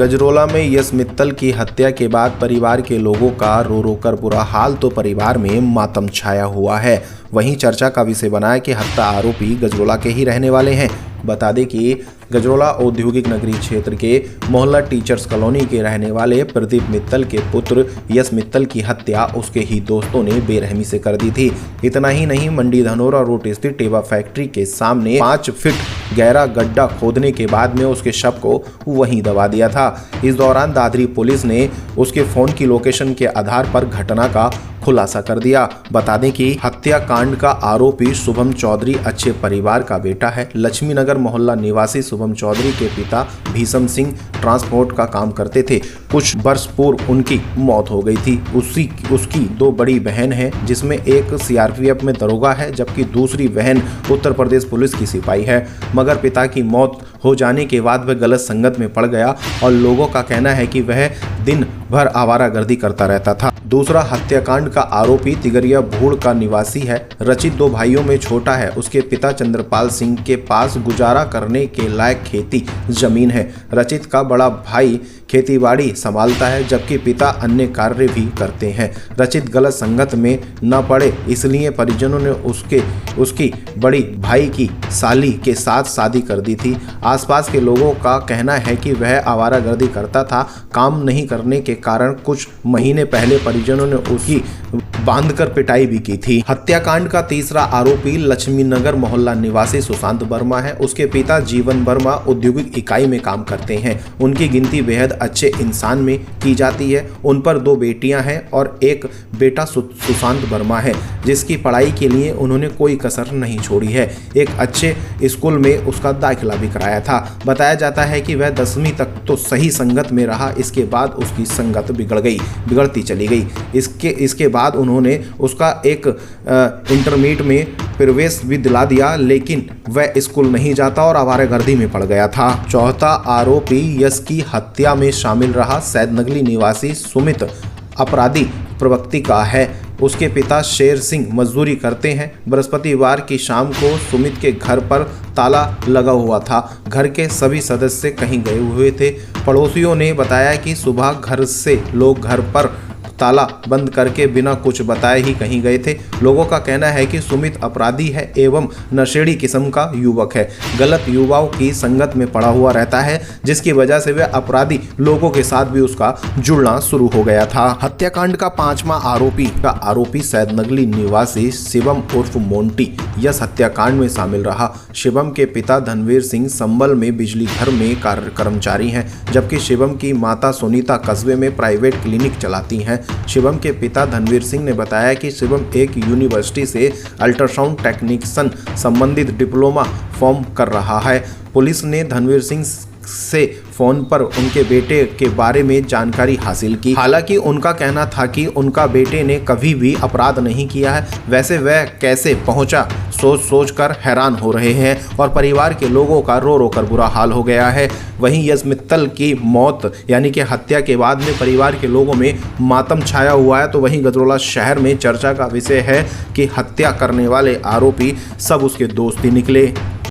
गजरोला में यश मित्तल की हत्या के बाद परिवार के लोगों का रो रो कर बुरा हाल, तो परिवार में मातम छाया हुआ है। वहीं चर्चा का विषय बना है कि हत्या आरोपी गजरोला के ही रहने वाले हैं। बता दें कि गजरोला औद्योगिक नगरी क्षेत्र के मोहल्ला टीचर्स कॉलोनी के रहने वाले प्रदीप मित्तल के पुत्र यश मित्तल की हत्या उसके ही दोस्तों ने बेरहमी से कर दी थी। इतना ही नहीं, मंडी धनौरा रोड स्थित टेबा फैक्ट्री के सामने 5 फीट गहरा गड्ढा खोदने के बाद में उसके शव को वहीं दबा दिया था। इस दौरान दादरी पुलिस ने उसके फोन की लोकेशन के आधार पर घटना का खुलासा कर दिया। बता दें कि हत्याकांड का आरोपी शुभम चौधरी अच्छे परिवार का बेटा है। लक्ष्मी नगर मोहल्ला निवासी शुभम चौधरी के पिता भीषम सिंह ट्रांसपोर्ट का काम करते थे। कुछ वर्ष पूर्व उनकी मौत हो गई थी। उसकी 2 बड़ी बहन है, जिसमें एक सीआरपीएफ में दरोगा है, जबकि दूसरी बहन उत्तर प्रदेश पुलिस की सिपाही है। मगर पिता की मौत हो जाने के बाद वह गलत संगत में पड़ गया और लोगों का कहना है कि वह दिन भर आवारागर्दी करता रहता था। दूसरा हत्याकांड का आरोपी तिगरिया भूड़ का निवासी है। रचित 2 भाइयों में छोटा है। उसके पिता चंद्रपाल सिंह के पास गुजारा करने के लायक खेती जमीन है। रचित का बड़ा भाई खेतीबाड़ी संभालता है, जबकि पिता अन्य कार्य भी करते हैं। रचित गलत संगत में न पड़े, इसलिए परिजनों ने उसकी बड़ी भाई की साली के साथ शादी कर दी थी। आसपास के लोगों का कहना है कि वह आवारागर्दी करता था। काम नहीं करने के कारण कुछ महीने पहले परिजनों ने उसकी बांधकर पिटाई भी की थी। हत्याकांड का तीसरा आरोपी लक्ष्मी नगर मोहल्ला निवासी सुशांत वर्मा है। उसके पिता जीवन वर्मा औद्योगिक इकाई में काम करते हैं। उनकी गिनती बेहद अच्छे इंसान में की जाती है। उन पर 2 बेटियां हैं और एक बेटा सुशांत वर्मा है, जिसकी पढ़ाई के लिए उन्होंने कोई कसर नहीं छोड़ी है। एक अच्छे स्कूल में उसका दाखिला भी कराया था। बताया जाता है कि वह 10वीं तक तो सही संगत में रहा। इसके बाद उसकी संगत बिगड़ती चली गई। इसके बाद उन्होंने उसका एक इंटरमीडिएट में प्रवेश भी दिला दिया, लेकिन वह स्कूल नहीं जाता और आवारागर्दी में पड़ गया था। चौथा आरोपी यश की हत्या में शामिल रहा सैदनगली निवासी सुमित अपराधी प्रवृत्ति का है। उसके पिता शेर सिंह मजदूरी करते हैं। बृहस्पतिवार की शाम को सुमित के घर पर ताला लगा हुआ था। घर के सभी सदस्य कहीं गए हुए थे। पड़ोसियों ने बताया कि सुबह घर से लोग घर पर ताला बंद करके बिना कुछ बताए ही कहीं गए थे। लोगों का कहना है कि सुमित अपराधी है एवं नशेड़ी किस्म का युवक है। गलत युवाओं की संगत में पड़ा हुआ रहता है, जिसकी वजह से वह अपराधी लोगों के साथ भी उसका जुड़ना शुरू हो गया था। हत्याकांड का 5वां आरोपी सैदनगली निवासी शिवम उर्फ मोंटी यश हत्याकांड में शामिल रहा। शिवम के पिता धनवीर सिंह संबल में बिजली घर में कर्मचारी हैं, जबकि शिवम की माता सुनीता कस्बे में प्राइवेट क्लिनिक चलाती हैं। शिवम के पिता धनवीर सिंह ने बताया कि शिवम एक यूनिवर्सिटी से अल्ट्रासाउंड टेक्नीशियन संबंधित डिप्लोमा फॉर्म कर रहा है। पुलिस ने धनवीर सिंह से फोन पर उनके बेटे के बारे में जानकारी हासिल की। हालांकि उनका कहना था कि उनका बेटे ने कभी भी अपराध नहीं किया है। वैसे वह कैसे पहुंचा, सोच कर हैरान हो रहे हैं और परिवार के लोगों का रो रो कर बुरा हाल हो गया है। वहीं यश मित्तल की मौत यानी कि हत्या के बाद में परिवार के लोगों में मातम छाया हुआ है। तो वहीं गजरोला शहर में चर्चा का विषय है कि हत्या करने वाले आरोपी सब उसके दोस्त ही निकले।